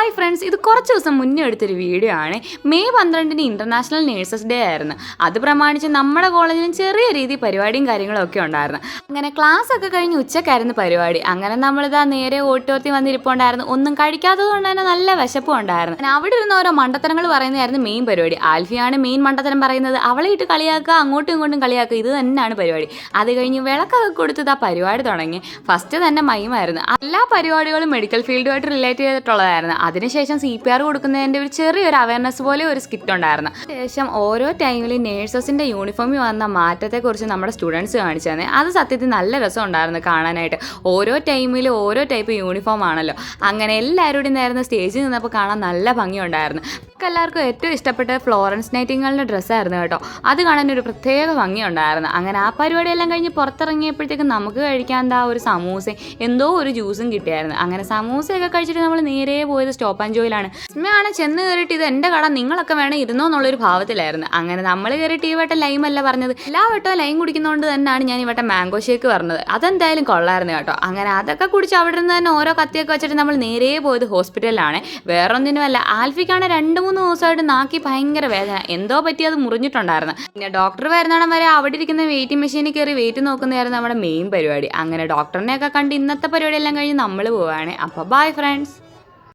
Hi friends, ഇത് കുറച്ച് ദിവസം മുന്നേ എടുത്തൊരു വീഡിയോ ആണ്. മെയ് 12 ഇൻ്റർനാഷണൽ നേഴ്സസ് ഡേ ആയിരുന്നു. അത് പ്രമാണിച്ച് നമ്മുടെ കോളേജിലും ചെറിയ രീതിയിൽ പരിപാടിയും കാര്യങ്ങളും ഒക്കെ ഉണ്ടായിരുന്നു. അങ്ങനെ ക്ലാസ് ഒക്കെ കഴിഞ്ഞ് ഉച്ചക്കായിരുന്നു പരിപാടി. അങ്ങനെ നമ്മളിതാ നേരെ ഓട്ടോർത്തി വന്നിരിപ്പുണ്ടായിരുന്നു. ഒന്നും കഴിക്കാത്തത് കൊണ്ട് തന്നെ നല്ല വിശപ്പും ഉണ്ടായിരുന്നു. അവിടെ ഇരുന്ന് ഓരോ മണ്ടത്തരങ്ങൾ പറയുന്നതായിരുന്നു മെയിൻ പരിപാടി. ആൽഫിയാണ് മെയിൻ മണ്ടത്തരം പറയുന്നത്. അവളെ ഇട്ട് കളിയാക്കുക, അങ്ങോട്ടും ഇങ്ങോട്ടും കളിയാക്കുക, ഇത് തന്നെയാണ് പരിപാടി. അത് കഴിഞ്ഞ് വിളക്കൊക്കെ കൊടുത്തത് ആ പരിപാടി തുടങ്ങി. ഫസ്റ്റ് തന്നെ മൈമായിരുന്നു. എല്ലാ പരിപാടികളും മെഡിക്കൽ ഫീൽഡുമായിട്ട് റിലേറ്റ് ചെയ്തിട്ടുള്ളതായിരുന്നു. അതിനുശേഷം CPR കൊടുക്കുന്നതിൻ്റെ ഒരു ചെറിയൊരു അവയർനെസ് പോലെ ഒരു സ്കിറ്റ് ഉണ്ടായിരുന്നു. ശേഷം ഓരോ ടൈമിലും നേഴ്സസിൻ്റെ യൂണിഫോമിൽ വന്ന മാറ്റത്തെക്കുറിച്ച് നമ്മുടെ സ്റ്റുഡൻസ് കാണിച്ചു തന്നെ. അത് സത്യത്തിൽ നല്ല രസം ഉണ്ടായിരുന്നു കാണാനായിട്ട്. ഓരോ ടൈമിലും ഓരോ ടൈപ്പ് യൂണിഫോം ആണല്ലോ. അങ്ങനെ എല്ലാവരോടും നേർന്ന് സ്റ്റേജിൽ നിന്നപ്പോൾ കാണാൻ നല്ല ഭംഗിയുണ്ടായിരുന്നു. എല്ലാവർക്കും ഏറ്റവും ഇഷ്ടപ്പെട്ട ഫ്ലോറൻസ് നൈറ്റിംഗേലിൻ്റെ ഡ്രസ്സായിരുന്നു കേട്ടോ. അത് കാണാൻ ഒരു പ്രത്യേക ഭംഗിയുണ്ടായിരുന്നു. അങ്ങനെ ആ പരിപാടിയെല്ലാം കഴിഞ്ഞ് പുറത്തിറങ്ങിയപ്പോഴത്തേക്കും നമുക്ക് കഴിക്കാൻ എന്താ ഒരു സമൂസയും എന്തോ ഒരു ജ്യൂസും കിട്ടിയായിരുന്നു. അങ്ങനെ സമൂസയൊക്കെ കഴിച്ചിട്ട് നമ്മൾ നേരെ പോയത് സ്റ്റോപ്പ് ആൻഡ് ജോയിലാണ്. സ്മയാണ് ചെന്ന് കയറിയിട്ട് ഇത് എൻ്റെ കട, നിങ്ങളൊക്കെ വേണം ഇരുന്നോ എന്നുള്ളൊരു ഭാവത്തിലായിരുന്നു. അങ്ങനെ നമ്മൾ കയറിയിട്ട് ഈ വട്ടം ലൈമല്ല പറഞ്ഞത്. എല്ലാ വട്ടവും ലൈം കുടിക്കുന്നതുകൊണ്ട് തന്നെയാണ് ഞാൻ ഈ വട്ടം മാംഗോ ഷേക്ക് പറഞ്ഞത്. അതെന്തായാലും കൊള്ളായിരുന്നു കേട്ടോ. അങ്ങനെ അതൊക്കെ കുടിച്ച് അവിടെ നിന്ന് തന്നെ ഓരോ കത്തിയൊക്കെ വെച്ചിട്ട് നമ്മൾ നേരെ പോയത് ഹോസ്പിറ്റലിലാണ്. വേറൊന്നിനുമല്ല, ആൽഫിക്കാണ് 2-3 ദിവസമായിട്ട് നാക്കി ഭയങ്കര വേദന, എന്തോ പറ്റി അത് മുറിഞ്ഞിട്ടുണ്ടായിരുന്നു. പിന്നെ ഡോക്ടർ വരുന്നിടം വരെ അവിടെ ഇരിക്കുന്ന വെയിറ്റിംഗ് മെഷീനിൽ കയറി വെയിറ്റ് നോക്കുന്നതായിരുന്നു നമ്മുടെ മെയിൻ പരിപാടി. അങ്ങനെ ഡോക്ടറിനെയൊക്കെ കണ്ട് ഇന്നത്തെ പരിപാടിയെല്ലാം കഴിഞ്ഞ് നമ്മൾ പോവുകയാണ്. അപ്പോൾ ബൈ ഫ്രണ്ട്സ്.